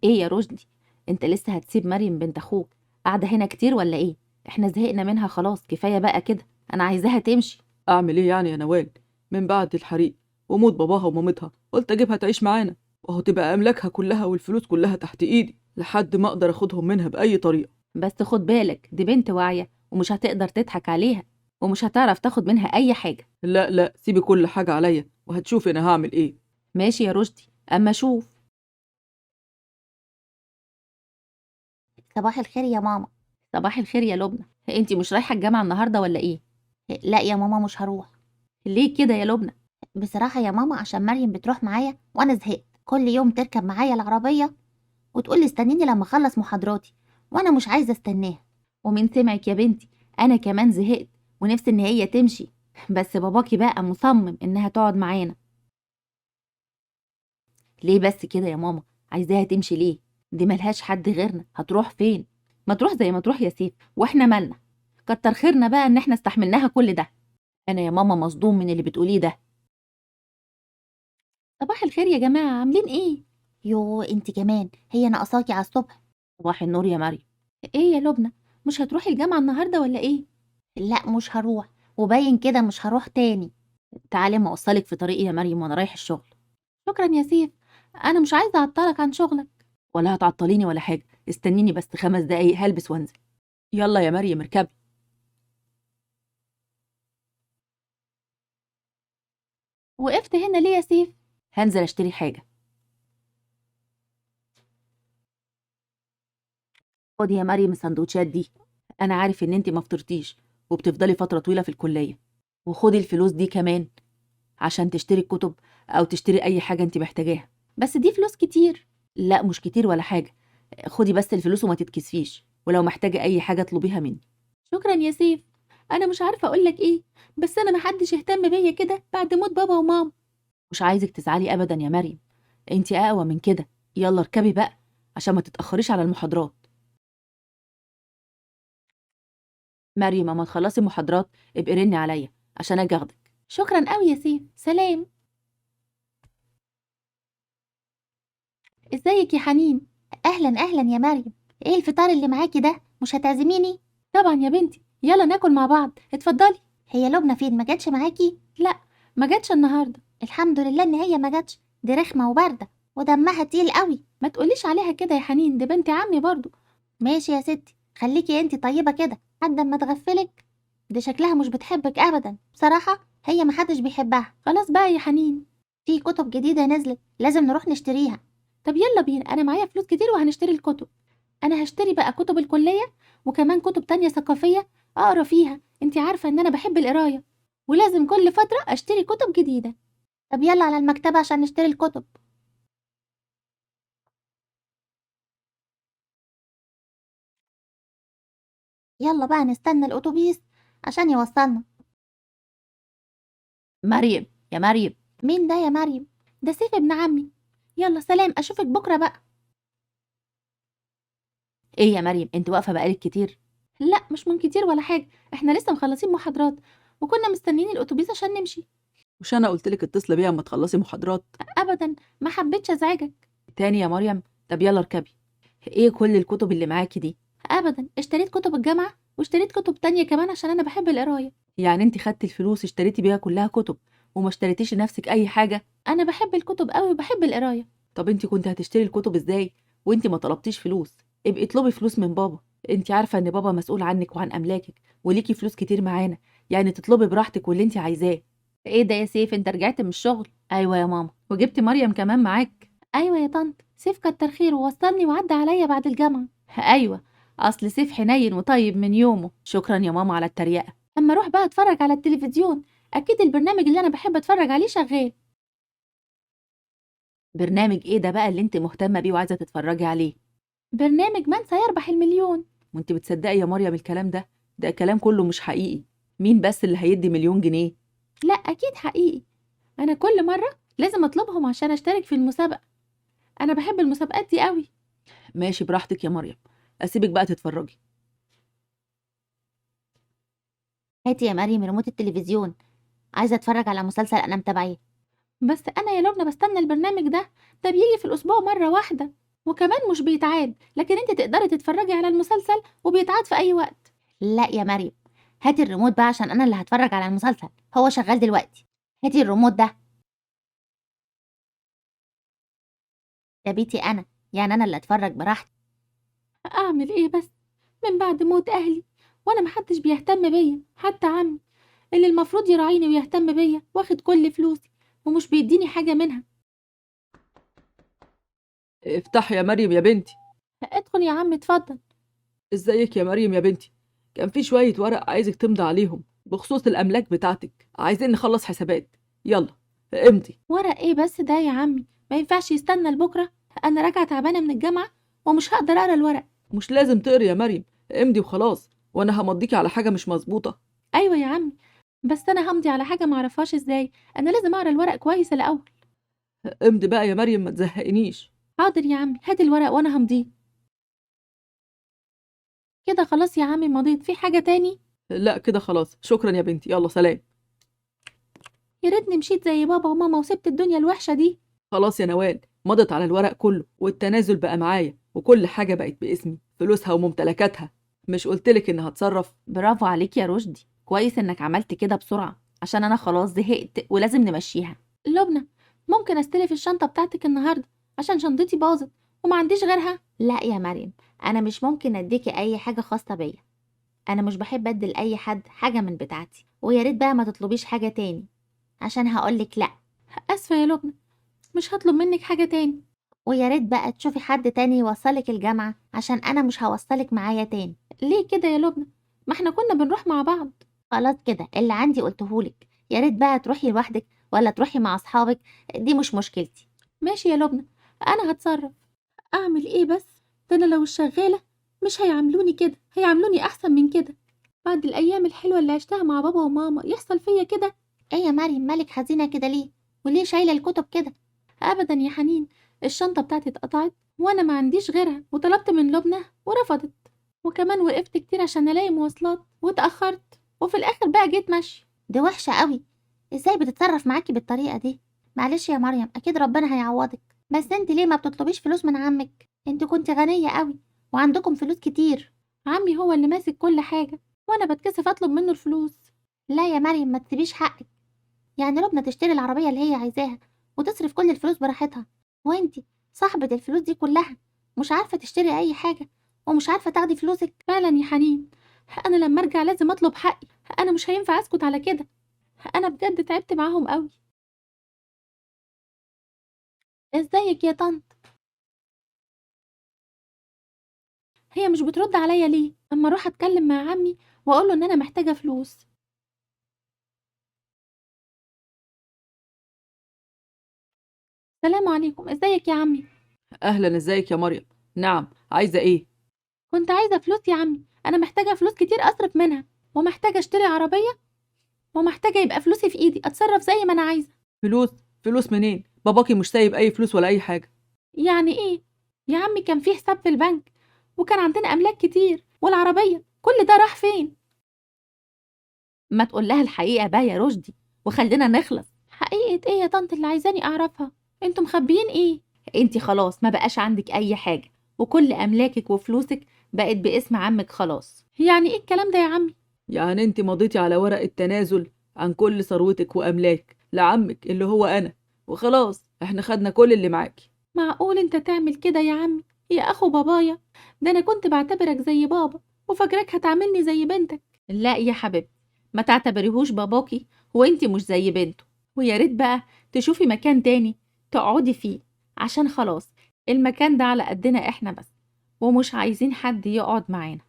ايه يا رشدي؟ انت لسه هتسيب مريم بنت اخوك قاعده هنا كتير ولا ايه؟ احنا زهقنا منها خلاص، كفايه بقى كده. انا عايزاها تمشي. اعمل ايه يعني يا نوال؟ من بعد الحريق وموت باباها ومامتها قلت اجيبها تعيش معانا، وهو تبقى املاكها كلها والفلوس كلها تحت ايدي لحد ما اقدر اخدهم منها باي طريقه. بس خد بالك، دي بنت واعيه ومش هتقدر تضحك عليها، ومش هتعرف تاخد منها اي حاجه. لا لا، سيبي كل حاجه عليا وهتشوفي انا هعمل ايه. ماشي يا رشدي، اما شوف. صباح الخير يا ماما. صباح الخير يا لبنى. انتي مش رايحه الجامعه النهارده ولا ايه؟ لا يا ماما مش هروح. ليه كده يا لبنى؟ بصراحة يا ماما عشان مريم بتروح معايا وأنا زهقت، كل يوم تركب معايا العربية وتقول لي استنيني لما أخلص محاضراتي، وأنا مش عايزة استناها. ومن سمعك يا بنتي، انا كمان زهقت ونفسي ان هي تمشي، بس باباكي بقى مصمم انها تقعد معانا. ليه بس كده يا ماما؟ عايزاها تمشي ليه؟ دي ملهاش حد غيرنا، هتروح فين؟ ما تروح زي ما تروح يا سيف، واحنا مالنا؟ كتر خيرنا بقى ان احنا استحملناها كل ده. انا يا ماما مصدوم من اللي بتقوليه ده. صباح الخير يا جماعه، عاملين ايه؟ يو انت كمان، هي ناقصاكي على الصبح. صباح النور يا مريم. ايه يا لبنى، مش هتروحي الجامعه النهارده ولا ايه؟ لا مش هروح، وباين كده مش هروح تاني. تعالي ما اوصلك في طريقي يا مريم وانا رايح الشغل. شكرا يا سيف، انا مش عايزه اعطلك عن شغلك. ولا هتعطليني ولا حاجه، استنيني بس 5 دقايق هلبس وانزل. يلا يا مريم اركبي. وقفت هنا ليه يا سيف؟ هنزل اشتري حاجه. خدي يا مريم السندوتشات دي، انا عارف ان انتي ما فطرتيش وبتفضلي فتره طويله في الكليه. وخدي الفلوس دي كمان عشان تشتري الكتب او تشتري اي حاجه انتي محتاجاها. بس دي فلوس كتير. لا مش كتير ولا حاجه، خدي بس الفلوس وما تتكسفيش، ولو محتاجه اي حاجه اطلبيها مني. شكرا يا سيف. انا مش عارفه اقولك ايه، بس انا محدش اهتم بيا كده بعد موت بابا وماما. مش عايزك تزعلي ابدا يا مريم، انتي اقوى من كده. يلا اركبي بقى عشان ما تتاخريش على المحاضرات. مريم اما تخلصي محاضرات ابقي رني عليا عشان اجي اخدك. شكرا قوي يا سيف، سلام. ازيك يا حنين؟ أهلا أهلا يا مريم، إيه الفطار اللي معاكي ده؟ مش هتعزميني؟ طبعا يا بنتي، يلا ناكل مع بعض، اتفضلي. هي لبنى فين، ما جاتش معاكي؟ لا، ما جاتش النهارده. الحمد لله إن هي ما جاتش، دي رخمة وباردة ودمها تقيل قوي. ما تقوليش عليها كده يا حنين، دي بنت عمي برضو. ماشي يا ستي، خليكي انتي طيبة كده لحد ما تغفلك. دي شكلها مش بتحبك أبدا، بصراحة هي محدش بيحبها. خلاص بقى يا حنين. في كتب جديدة نزلت لازم نروح نشتريها. طب يلا بينا، انا معايا فلوس كتير وهنشتري الكتب. انا هشتري بقى كتب الكليه وكمان كتب تانية ثقافيه اقرا فيها، انتي عارفه ان انا بحب القرايه، ولازم كل فتره اشتري كتب جديده. طب يلا على المكتبة عشان نشتري الكتب. يلا بقى نستنى الأتوبيس عشان يوصلنا. مريم يا مريم. مين ده يا مريم؟ ده سيف ابن عمي. يلا سلام، اشوفك بكره بقى. ايه يا مريم، انت واقفه بقالك كتير؟ لا مش من كتير ولا حاجه، احنا لسه مخلصين محاضرات وكنا مستنيين الاتوبيس عشان نمشي. مش انا قلت لك اتصلي بيا اما تخلصي محاضرات؟ ابدا، ما حبيتش ازعجك. تاني يا مريم؟ طب يلا اركبي. ايه كل الكتب اللي معاكي دي؟ ابدا، اشتريت كتب الجامعه واشتريت كتب تانية كمان عشان انا بحب القرايه. يعني انت خدتي الفلوس اشتريتي بيها كلها كتب وما اشتريتيش لنفسك اي حاجه؟ انا بحب الكتب قوي وبحب القرايه. طب انت كنت هتشتري الكتب ازاي وانت ما طلبتيش فلوس؟ ابقي اطلبي فلوس من بابا، انت عارفه ان بابا مسؤول عنك وعن املاكك وليكي فلوس كتير معانا، يعني تطلبي براحتك واللي انت عايزاه. ايه ده يا سيف، انت رجعت من الشغل؟ ايوه يا ماما، وجبتي مريم كمان معاك؟ ايوه يا طنط، سيف كتر خيره ووصلني وعدى عليا بعد الجامعه. ايوه، اصل سيف حنين وطيب من يومه. شكرا يا ماما على التريقه. اما اروح بقى اتفرج على التلفزيون، اكيد البرنامج اللي انا بحب اتفرج عليه شغال. برنامج ايه ده بقى اللي انت مهتمه بيه وعايزه تتفرجي عليه؟ برنامج من سيربح المليون. وانت بتصدقي يا مريم الكلام ده؟ ده كلام كله مش حقيقي. مين بس اللي هيدي 1,000,000 جنيه؟ لا اكيد حقيقي، انا كل مره لازم اطلبهم عشان اشترك في المسابقه، انا بحب المسابقات دي قوي. ماشي براحتك يا مريم، اسيبك بقى تتفرجي. هاتي يا مريم ريموت التلفزيون، عايزة اتفرج على مسلسل انا متابعاه. بس انا يا لبنى بستنى البرنامج ده، ده بيجي في الاسبوع مره واحده، وكمان مش بيتعاد، لكن انت تقدري تتفرجي على المسلسل وبيتعاد في اي وقت. لا يا مريم، هاتي الريموت بقى عشان انا اللي هتفرج على المسلسل، هو شغال دلوقتي. هاتي الريموت ده. يا بيتي انا، يعني انا اللي اتفرج براحتي. اعمل ايه بس؟ من بعد موت اهلي وانا محدش بيهتم بيا، حتى عمي اللي المفروض يراعيني ويهتم بيا واخد كل فلوسي ومش بيديني حاجة منها. افتح يا مريم يا بنتي. ادخل يا عم اتفضل. ازيك يا مريم يا بنتي؟ كان في شوية ورق عايزك تمضي عليهم بخصوص الأملاك بتاعتك، عايزين نخلص حسابات. يلا امضي. ورق ايه بس ده يا عمي؟ ما ينفعش يستنى لبكرة؟ انا راجعة تعبانة من الجامعة ومش هقدر اقرا الورق. مش لازم تقري يا مريم، امضي وخلاص، وانا همضيكي على حاجة مش مظبوطة. ايوه يا عمي، بس انا همضي على حاجة معرفهاش ازاي؟ انا لازم اقرا الورق كويس الاول. امضي بقى يا مريم، ما تزهقنيش. حاضر يا عمي، هات الورق وانا همضيه. كده خلاص يا عمي مضيت، في حاجة تاني؟ لا كده خلاص، شكرا يا بنتي، يلا سلام. يا ريتني مشيت زي بابا وماما وسبت الدنيا الوحشة دي. خلاص يا نوال، مضت على الورق كله والتنازل بقى معايا وكل حاجة بقت باسمي، فلوسها وممتلكاتها. مش قلتلك انها هتصرف؟ برافو عليك يا رشدي، كويس انك عملت كده بسرعة عشان انا خلاص زهقت ولازم نمشيها. لبنى، ممكن استلف الشنطة بتاعتك النهاردة عشان شنطتي باظت وما عنديش غيرها؟ لا يا مريم، انا مش ممكن اديكي اي حاجه خاصه بيا. انا مش بحب ادي لاي حد حاجه من بتاعتي، ويا ريت بقى ما تطلبيش حاجه تاني عشان هقولك لا. اسفة يا لبنى، مش هطلب منك حاجة تاني. ويا ريت بقى تشوفي حد تاني يوصلك الجامعه عشان انا مش هوصلك معايا تاني. ليه كده يا لبنى؟ ما احنا كنا بنروح مع بعض. خلاص كده، اللي عندي قلتهولك. يا ريت بقى تروحي لوحدك ولا تروحي مع اصحابك، دي مش مشكلتي. ماشي يا لبنى، انا هتصرف. اعمل ايه بس؟ ده انا لو الشغالة مش هيعاملوني كده، هيعاملوني احسن من كده. بعد الايام الحلوة اللي عشتها مع بابا وماما يحصل فيا كده؟ ايه يا مريم، مالك حزينه كده ليه؟ وليه شايله الكتب كده؟ ابدا يا حنين، الشنطة بتاعتي اتقطعت وانا ما عنديش غيرها، وطلبت من لبنى ورفضت، وكمان وقفت كتير عشان الاقي مواصلات واتأخرت، وفي الاخر بقى جيت مشي. دي وحشه قوي. ازاي بتتصرف معاكي بالطريقه دي؟ معلش يا مريم، اكيد ربنا هيعوضك. بس انت ليه ما بتطلبيش فلوس من عمك؟ انت كنت غنيه قوي وعندكم فلوس كتير. عمي هو اللي ماسك كل حاجة وانا بتكسف اطلب منه الفلوس. لا يا مريم، ما تسيبيش حقك. يعني لبنى تشتري العربيه اللي هي عايزاها وتصرف كل الفلوس براحتها، وانت صاحبه الفلوس دي كلها مش عارفه تشتري اي حاجه ومش عارفه تاخدي فلوسك. فعلا يا حنين، انا لما ارجع لازم اطلب حقي، انا مش هينفع اسكت على كده، انا بجد تعبت معاهم قوي. ازيك يا طنط؟ هي مش بترد عليا ليه اما اروح اتكلم مع عمي واقول له ان انا محتاجه فلوس؟ سلام عليكم، ازيك يا عمي؟ اهلا، ازيك يا مريم؟ نعم، عايزة ايه؟ كنت عايزه فلوس يا عمي، انا محتاجه فلوس كتير اصرف منها، ومحتاجه اشتري عربيه، ومحتاجه يبقى فلوسي في ايدي اتصرف زي ما انا عايزه. فلوس؟ فلوس منين؟ باباكي مش سايب اي فلوس ولا اي حاجة. يعني ايه يا عمي؟ كان فيه حساب في البنك وكان عندنا املاك كتير والعربيه، كل ده راح فين؟ ما تقول لها الحقيقه بقى يا رشدي وخلينا نخلص. حقيقه ايه يا طنط اللي عايزاني اعرفها؟ انتوا مخبيين ايه؟ انت خلاص ما بقاش عندك اي حاجه، وكل املاكك وفلوسك بقت باسم عمك خلاص. يعني ايه الكلام ده يا عمي؟ يعني انت مضيتي على ورق التنازل عن كل ثروتك واملاك لعمك اللي هو انا، وخلاص احنا خدنا كل اللي معاكي. معقول انت تعمل كده يا عمي؟ يا اخو بابايا، ده انا كنت بعتبرك زي بابا وفاكرك هتعاملني زي بنتك. لا يا حبيبتي، ما تعتبريهوش باباكي وانت مش زي بنته، ويا ريت بقى تشوفي مكان تاني تقعدي فيه، عشان خلاص المكان ده على قدنا احنا بس، ومش عايزين حد يقعد معانا.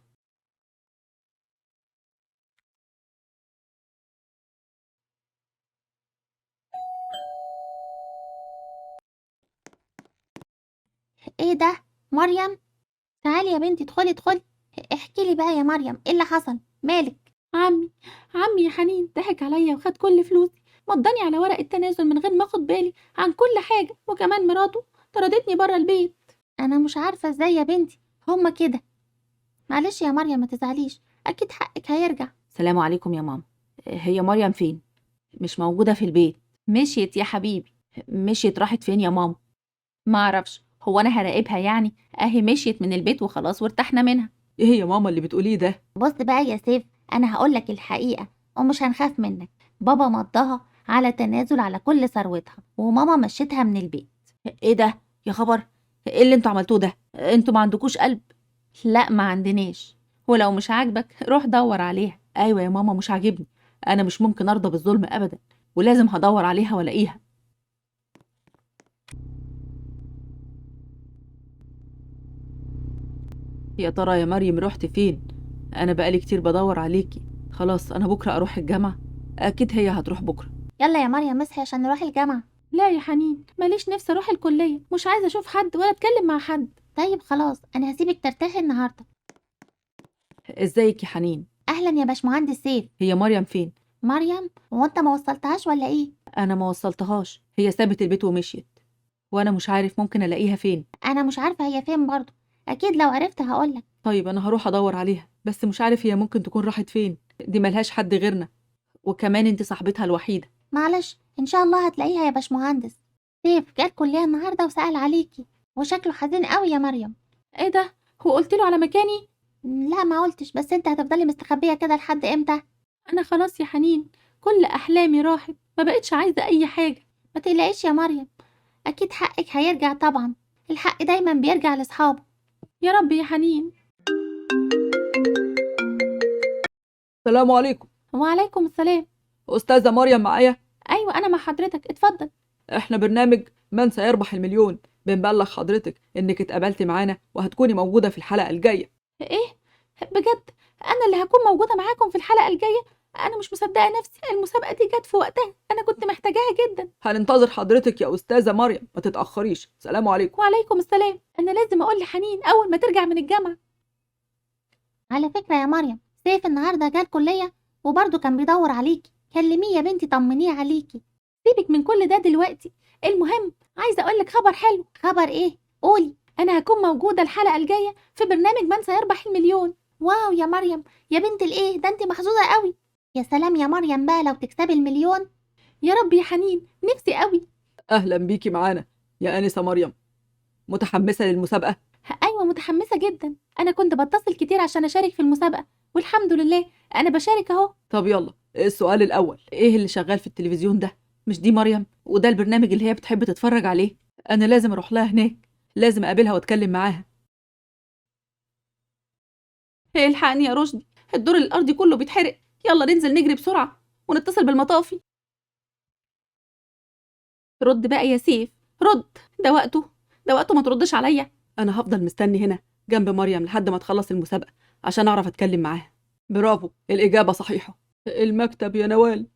ايه ده؟ مريم، تعالي يا بنتي، ادخلي ادخلي. احكي لي بقى يا مريم، ايه اللي حصل؟ مالك؟ عمي، عمي يا حنين ضحك عليا وخد كل فلوسي، مضاني على ورق التنازل من غير ما اخد بالي عن كل حاجه، وكمان مراته طردتني بره البيت. انا مش عارفه ازاي يا بنتي، هما كده. معلش يا مريم، ما تزعليش، اكيد حقك هيرجع. سلام عليكم يا ماما، هي مريم فين؟ مش موجوده في البيت. مشيت يا حبيبي. مشيت راحت فين يا ماما؟ ما اعرفش، هو أنا هراقبها يعني؟ أهي مشيت من البيت وخلاص وارتحنا منها. ايه يا ماما اللي بتقوليه ده؟ بص بقى يا سيف، انا هقولك الحقيقة ومش هنخاف منك. بابا مضاها على تنازل على كل ثروتها، وماما مشيتها من البيت. ايه ده يا خبر؟ ايه اللي انتوا عملتوه ده؟ انتوا ما عندكوش قلب؟ لا ما عندناش، ولو مش عاجبك روح دور عليها. ايوه يا ماما، مش عاجبني. انا مش ممكن ارضى بالظلم ابدا، ولازم هدور عليها والاقيها. يا ترى يا مريم رحت فين؟ انا بقالي كتير بدور عليكي. خلاص انا بكره اروح الجامعه، اكيد هي هتروح بكره. يلا يا مريم اصحي عشان نروح الجامعة. لا يا حنين، ماليش نفسي اروح الكلية، مش عايزة اشوف حد ولا اتكلم مع حد. طيب خلاص، انا هسيبك ترتاحي النهاردة. ازيك يا حنين؟ اهلا يا باشمهندس سيف. هي مريم فين؟ مريم؟ هو انت ما وصلتهاش ولا ايه؟ انا ما وصلتهاش، هي سابت البيت ومشيت، وانا مش عارف ممكن الاقيها فين. انا مش عارفة هي فين برضو، اكيد لو عرفت هقولك. طيب انا هروح ادور عليها، بس مش عارف هي ممكن تكون راحت فين. دي ملهاش حد غيرنا، وكمان انت صاحبتها الوحيده. معلش، ان شاء الله هتلاقيها يا باشمهندس. سيف جه الكلية النهاردة وسأل عليكي، وشكله حزين قوي يا مريم. ايه ده؟ هو قلت له على مكاني؟ لا ما قلتش، بس انت هتفضلي مستخبية كده لحد امتى؟ انا خلاص يا حنين، كل احلامي راحت، ما بقتش عايزة اي حاجة. ما تقلقيش يا مريم، اكيد حقك هيرجع طبعا، الحق دايما بيرجع لاصحابه. يا رب يا حنين. السلام عليكم. وعليكم السلام. استاذه مريم معايا؟ ايوه انا مع حضرتك، اتفضل. احنا برنامج من سيربح المليون، بنبلغ حضرتك انك اتقابلتي معانا وهتكوني موجوده في الحلقه الجايه. ايه؟ بجد؟ انا اللي هكون موجودة معاكم في الحلقة الجاية؟ انا مش مصدقة نفسي، المسابقة دي جت في وقتها، انا كنت محتاجاها جدا. هننتظر حضرتك يا استاذه مريم، ما تتاخريش. سلام عليكم. وعليكم السلام. انا لازم اقول لحنين اول ما ترجع من الجامعة. على فكرة يا مريم، سيف النهاردة جه الكلية وبرضه كان بيدور عليكي، كلميه يا بنتي طمنيه عليكي. سيبك من كل ده دلوقتي، المهم عايزة اقول لك خبر حلو. خبر ايه؟ قولي. انا هكون موجودة الحلقة الجاية في برنامج من سيربح المليون. واو يا مريم، يا بنت الايه ده، انت محظوظة قوي. يا سلام يا مريم بقى لو تكسبي المليون. يا رب يا حنين، نفسي قوي. اهلا بيكي معانا يا انسه مريم. متحمسه للمسابقه؟ ايوه متحمسة جدا، انا كنت بتصل كتير عشان اشارك في المسابقة، والحمد لله انا بشارك اهو. طب يلا، السؤال الاول، ايه اللي شغال في التلفزيون ده؟ مش دي مريم؟ وده البرنامج اللي هي بتحب تتفرج عليه؟ انا لازم اروح لها هناك، لازم اقابلها واتكلم معاها. الحقني يا رشدي، الدور الارضي كله بيتحرق، يلا ننزل نجري بسرعة ونتصل بالمطافي. رد بقى يا سيف، رد، ده وقته، ده وقته، ما تردش عليا. انا هفضل مستني هنا جنب مريم لحد ما تخلص المسابقه عشان اعرف اتكلم معاها. برافو، الاجابه صحيحه. المكتب يا نوال،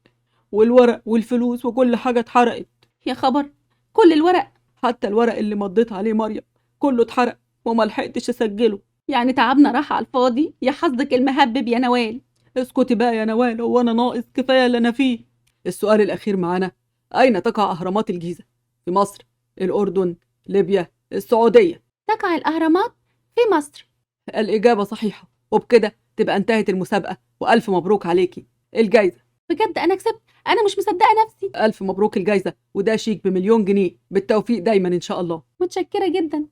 والورق والفلوس وكل حاجه اتحرقت. يا خبر، كل الورق؟ حتى الورق اللي مضيت عليه مريم كله اتحرق وما لحقتش اسجله. يعني تعبنا راح على الفاضي، يا حظك المهبب يا نوال. اسكتي بقى يا نوال، هو انا ناقص؟ كفايه اللي انا فيه. السؤال الاخير معانا، اين تقع اهرامات الجيزه؟ في مصر، الاردن، ليبيا، السعوديه؟ تقع الأهرامات في مصر. الاجابه صحيحه، وبكده تبقى انتهت المسابقه، والف مبروك عليكي الجايزه. بجد أنا كسبت، أنا مش مصدقة نفسي. الف مبروك الجايزه، وده شيك ب1,000,000 جنيه، بالتوفيق دايما ان شاء الله. متشكرة جدا.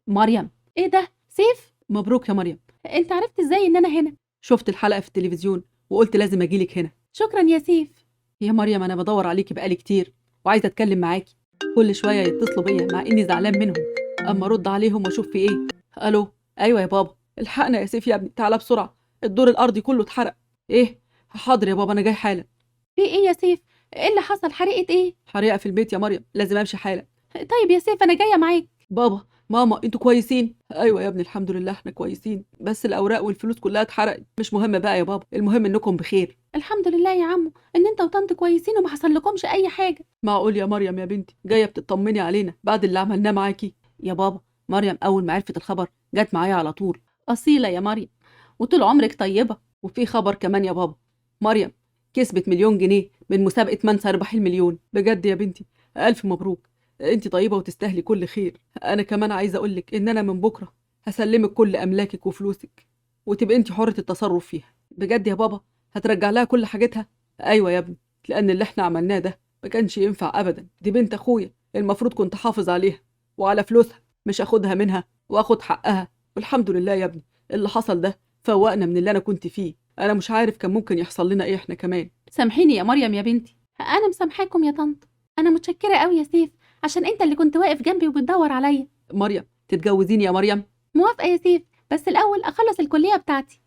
مريم. إيه ده؟ سيف؟ مبروك يا مريم. أنت عرفت إزاي إن أنا هنا؟ شفت الحلقه في التلفزيون وقلت لازم اجيلك هنا. شكرا يا سيف. يا مريم انا بدور عليكي بقالي كتير وعايزه اتكلم معاكي، كل شويه يتصلوا بيا مع اني زعلان منهم، اما ارد عليهم واشوف في ايه. الو، ايوه يا بابا. الحقنا يا سيف يا ابني، تعالى بسرعه، الدور الارضي كله اتحرق. ايه؟ حاضر يا بابا انا جاي حالا. في إيه يا سيف؟ إيه اللي حصل؟ حريقة إيه؟ حريقه في البيت يا مريم، لازم امشي حالا. طيب يا سيف أنا جاية معاك. بابا، ماما، انتوا كويسين؟ ايوه يا ابني الحمد لله احنا كويسين، بس الاوراق والفلوس كلها اتحرقت. مش مهم بقى يا بابا، المهم انكم بخير. الحمد لله يا عمو إن أنت وطنط كويسين وما حصل لكمش أي حاجة. معقول يا مريم يا بنتي جايه بتطمني علينا بعد اللي عملناه معاكي؟ يا بابا، مريم اول ما عرفت الخبر جت معايا على طول. أصيلة يا مريم، وطول عمرك طيبة. وفي خبر كمان يا بابا، مريم كسبت 1,000,000 جنيه من مسابقة من سيربح المليون. بجد يا بنتي ألف مبروك، انت طيبة وتستاهلي كل خير. أنا كمان عايزة أقولك إن أنا من بكرة هسلمك كل أملاكك وفلوسك، وتبقى انت حرة التصرف فيها. بجد يا بابا، هترجع لها كل حاجتها؟ أيوة يا ابني، لأن اللي احنا عملناه ده ما كانش ينفع أبدا، دي بنت أخويا، المفروض كنت حافظ عليها، وعلى فلوسها، مش اخدها منها واخد حقها. والحمد لله يا ابني اللي حصل ده فوقنا من اللي انا كنت فيه. انا مش عارف كان ممكن يحصل لنا ايه احنا كمان. سامحيني يا مريم يا بنتي. انا مسامحاكم يا طنط. انا متشكره قوي يا سيف، عشان انت اللي كنت واقف جنبي وبتدور عليا. مريم تتجوزيني يا مريم؟ موافقه يا سيف، بس الاول اخلص الكليه بتاعتي.